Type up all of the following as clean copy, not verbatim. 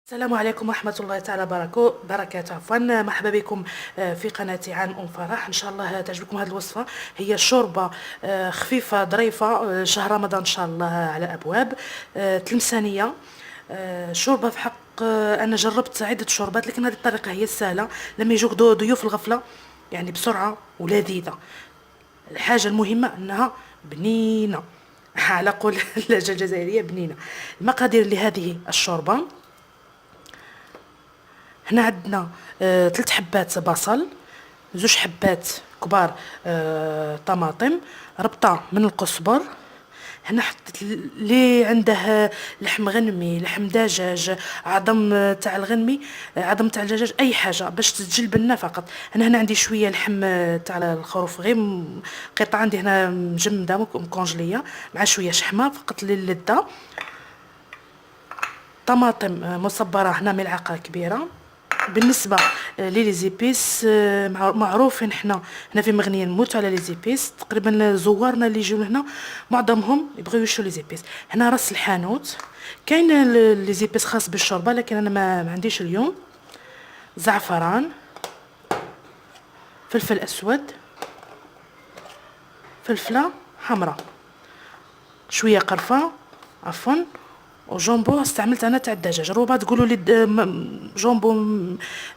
السلام عليكم ورحمة الله تعالى بركاته. عفوا، مرحبا بكم في قناتي عن أم فرح. إن شاء الله تعجبكم هذه الوصفة. هي شوربة خفيفة ظريفة، شهر رمضان إن شاء الله على أبواب. تلمسانية. شوربة في حق، أنا جربت عدة شوربات لكن هذه الطريقة هي السهلة لما يجوك ضيوف الغفلة، يعني بسرعة ولذيذة. الحاجة المهمة أنها بنينة على قول اللهجة الجزائرية بنينة. المقادير لهذه الشوربة: هنا عندنا 3 حبات بصل، 2 حبات كبار طماطم، ربطة من القزبر. هنا حطيت اللي عنده لحم غنمي، لحم دجاج، عظم تاع الغنمي، عظم تاع الدجاج، اي حاجه باش تجلب لنا فقط. هنا عندي شويه لحم تاع الخروف، غير قطعه عندي هنا مجمده مكونجليه، مع شويه شحمه فقط للذه. طماطم مصبره هنا ملعقه كبيره. بالنسبه لي زيبيس، معروفين حنا في مغنيه نموت على لي زيبيس. تقريبا زوارنا اللي يجيو هنا معظمهم يبغيو يشرو لي زيبيس. هنا راس الحانوت، كاين لي زيبيس خاص بالشوربه لكن انا ما عنديش اليوم. زعفران، فلفل اسود، فلفله حمراء، شويه قرفه، عفوا، وجامبو استعملت انا تاع الدجاج. ربما تقولوا لي جامبو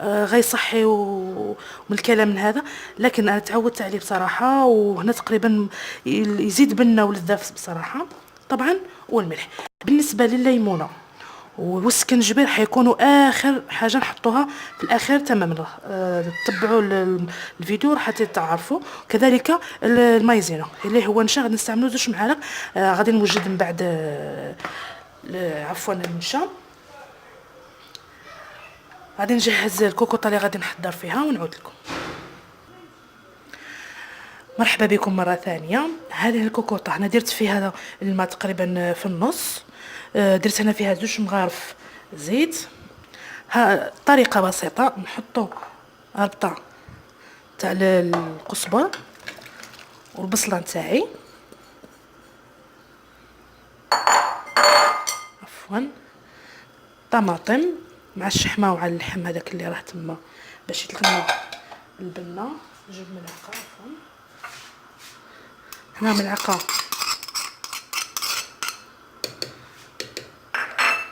غير صحي ومن الكلام من هذا، لكن انا تعودت عليه بصراحه، وهنا تقريبا يزيد بنه ولذة بصراحه طبعا. والملح. بالنسبه لليمونه والسكنجبير حيكونوا اخر حاجه نحطوها في الاخير تماما. تتبعوا الفيديو راح تعرفوا. كذلك المايزينا اللي هو نشا غادي نستعملوا 2 معالق. غادي نوجد من بعد عفوا النشا. غادي نجهز الكوكوطه اللي غادي نحضر فيها ونعود لكم. مرحبا بكم مره ثانيه. هذه الكوكوطه انا درت فيها الماء تقريبا في النص. درت انا فيها 2 مغارف زيت. طريقه بسيطه، نحطوا ربطه تاع القزبر والبصله نتاعي، عفوا، طماطم مع الشحمه وعلى اللحم هذاك اللي راه تما باش يطلع البنه. جوج ملعقه، عفوا، هنا ملعقه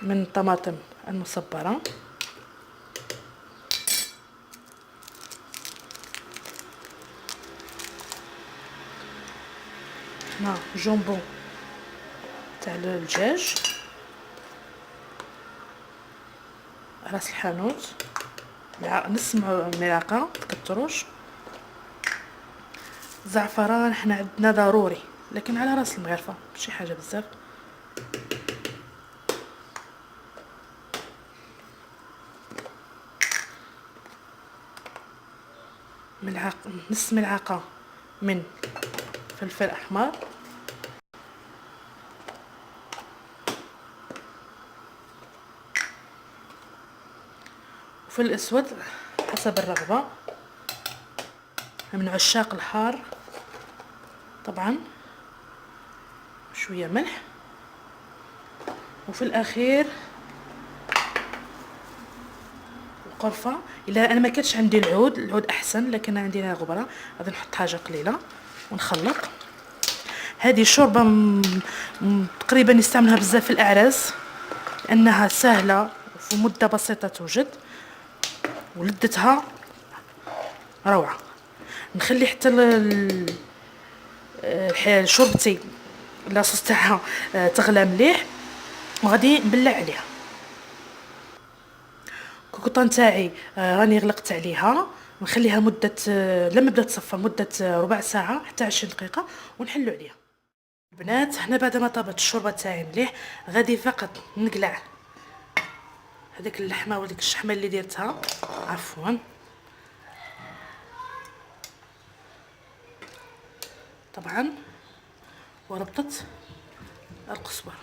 من الطماطم المصبره، هنا جامبو تاع الدجاج، راس الحانوت نص ملعقه، متكتروش. زعفران حنا عندنا ضروري لكن على راس المغرفه ماشي حاجه بزاف. نص ملعقه من فلفل احمر، وفلفل اسود حسب الرغبه، من عشاق الحار طبعا. شويه ملح، وفي الاخير القرفه. الا انا ما كانش عندي العود احسن، لكن عندي هنا غبره غادي نحط حاجه قليله ونخلط. هذه شوربه تقريبا يستعملها بزاف في الاعراس لانها سهله وفي مده بسيطه توجد ولذتها روعه. نخلي حتى شوربتي لاصوص تاعها تغلى مليح وغادي نبلع عليها. الكوكوطه نتاعي راني غلقت عليها، نخليها مده لما بدات تصفى مده ربع ساعه حتى 20 دقيقه ونحلو عليها. البنات، هنا بعد ما طابت الشوربه تاعي مليح غادي فقط نقلع هذيك اللحمه وديك الشحمه اللي درتها، عفوا، طبعا، وربطت القزبر.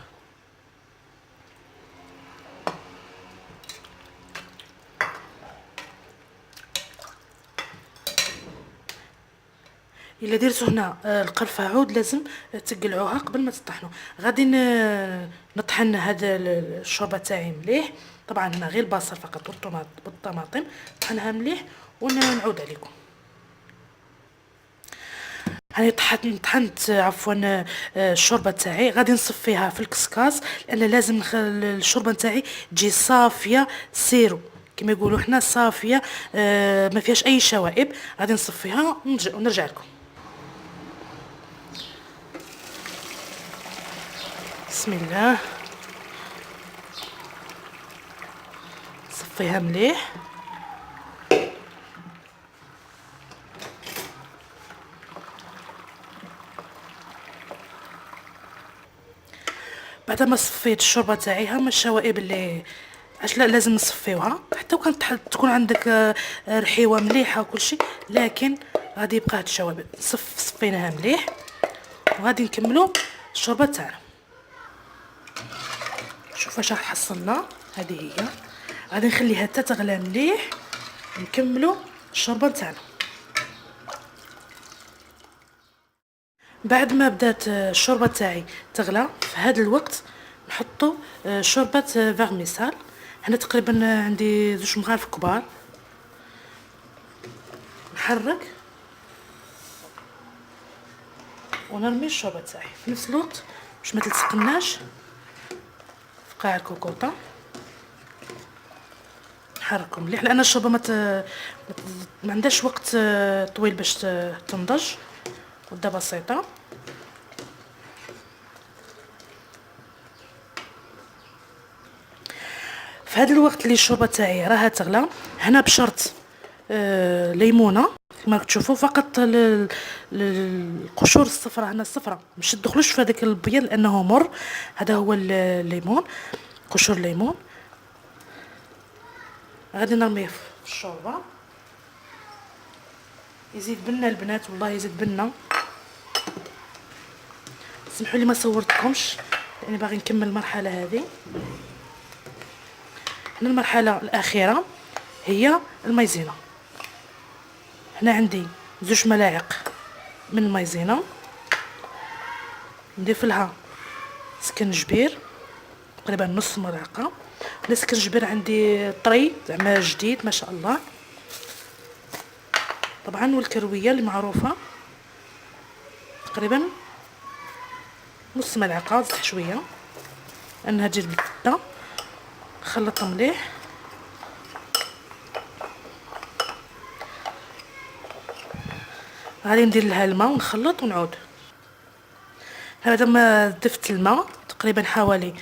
الا درتو هنا القرفه عود لازم تقلعوها قبل ما تطحنوا. غادي نطحن هذا الشوربه تاعي مليح. طبعا هنا غير البصل فقط والطماطم نطحنها مليح ونعود عليكم. هاني طحنت عفوا الشوربه تاعي. غادي نصفيها في الكسكاس لان لازم الشوربه تاعي تجي صافيه سيرو كما يقولوا حنا صافيه، ما فيهاش اي شوائب. غادي نصفيها ونرجع لكم. بسم الله، صفيها مليح. بعد ما صفيت الشوربه تاعي هما الشوائب اللي لا لازم نصفيوها حتى وكان تكون عندك رحيوه مليحه وكل شيء، لكن غادي يبقى هاد الشوائب. صفيناها مليح وغادي نكملوا الشوربه تاعنا. شوف واش راح حصلنا. هذه هي، غادي نخليها حتى تغلى مليح نكملوا الشوربه تاعنا. بعد ما بدات الشوربه تاعي تغلى في هذا الوقت نحطوا شوربه فيرميسال. هنا تقريبا عندي 2 مغارف كبار. نحرك ونرمي الشوربه تاعي في نفس الوقت باش ما تلصقناش في قاع الكوكوطه. نحركهم مليح لان الشوربه ما عندهاش وقت طويل باش تنضج، مده بسيطه. في هذا الوقت اللي الشوربه تاعي راها تغلى، هنا بشرط ليمونه كما راكم تشوفوا، فقط القشور الصفراء. هنا الصفراء مش تدخلوش في هذاك البيض لانه مر. هذا هو الليمون، قشور الليمون. غادي نرميه في الشوربه. يزيد بنا البنات، والله يزيد بنا. سمحوا لي ما صورتكمش لاني باغي نكمل المرحله هذه. هنا المرحله الاخيره هي المايزينا. هنا عندي 2 ملاعق من المايزينا. نضيف لها سكنجبير تقريبا نص ملعقه. السكنجبير عندي طري زعما جديد ما شاء الله. طبعا والكرويه اللي معروفه تقريبا نص ملعقه، زيد شويه لانها تجي بده. نخلطها مليح. غادي ندير لها الماء ونخلط ونعود. هذا ما ضفت الماء تقريبا حوالي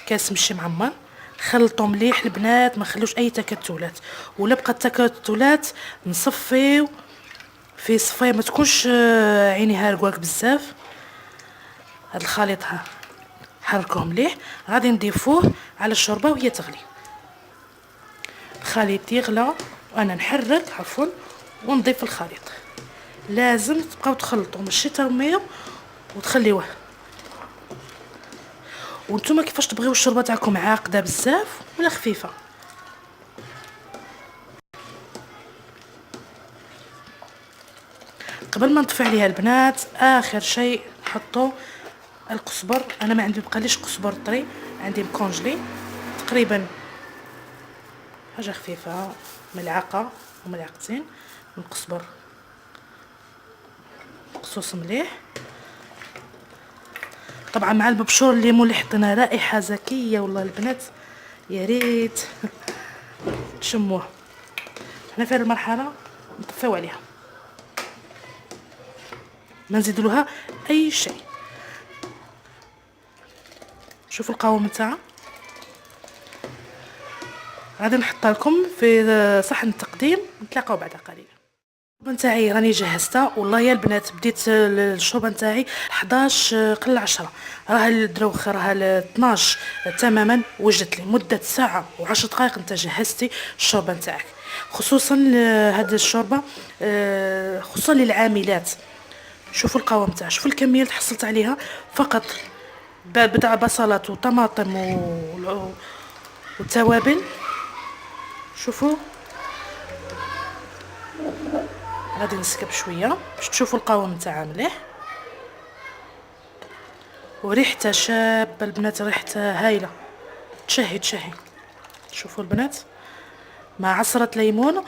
كاس مشي معمر. خلطوا مليح البنات، ما خلوش اي تكتلات، ولا بقات تكتلات نصفيو في صفايه ما تكونش عيني هارقواك بزاف. هذا الخليط حركوه مليح. غادي نضيفوه على الشوربه وهي تغلي. الخليط يغلى وانا نحرك عفوا ونضيف الخليط. لازم تبقاو تخلطوا ماشي ترميو وتخليوه. وانتم كيفاش تبغيو الشوربه تاعكم، عاقده بزاف ولا خفيفه؟ قبل ما نطفي عليها البنات اخر شيء نحطوا القزبر. انا ما عندي بقاليش قزبر طري، عندي مكونجلي تقريبا حاجه خفيفه، ملعقه وملعقتين من القزبر مقصوص مليح. طبعا مع المبشور الليمون اللي حطينا رائحه زكيه والله البنات، يا ريت تشموه. هنا في هذه المرحله نطفيو عليها، ما نزيدو لها اي شيء. شوفوا القوام تاعها. غادي نحطها لكم في صحن التقديم، نتلاقاو بعد قليل. الشوربه نتاعي راني جهزتها والله يا البنات. بديت الشوربه نتاعي 11 قل 10، راها الدروخ راها 12 تماما. وجدت لي مده ساعه و10 دقائق انت جهزتي الشوربه نتاعك. خصوصا هذه الشوربه خصوصا للعاملات. شوفوا القوام تاعها، شوفوا الكميه اللي حصلت عليها. فقط بضع بصلات وطماطم والتوابل. شوفوا غادي نسكب شويه باش تشوفوا القوام تاعها مليح. وريحتها شابه البنات، ريحتها هايله، تشهي تشهي. شوفوا البنات، مع عصره ليمون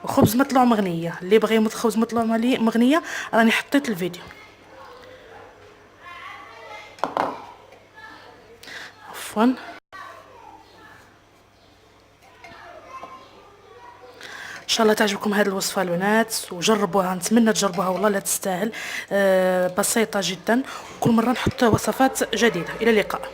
وخبز مطلوع مغنيه. اللي بغى خبز مطلوع مغنيه راني حطيت الفيديو. عفوا. ان شاء الله تعجبكم هذه الوصفه البنات وجربوها، نتمنى تجربوها والله لا تستاهل. بسيطه جدا، وكل مره نحط وصفات جديده. الى اللقاء.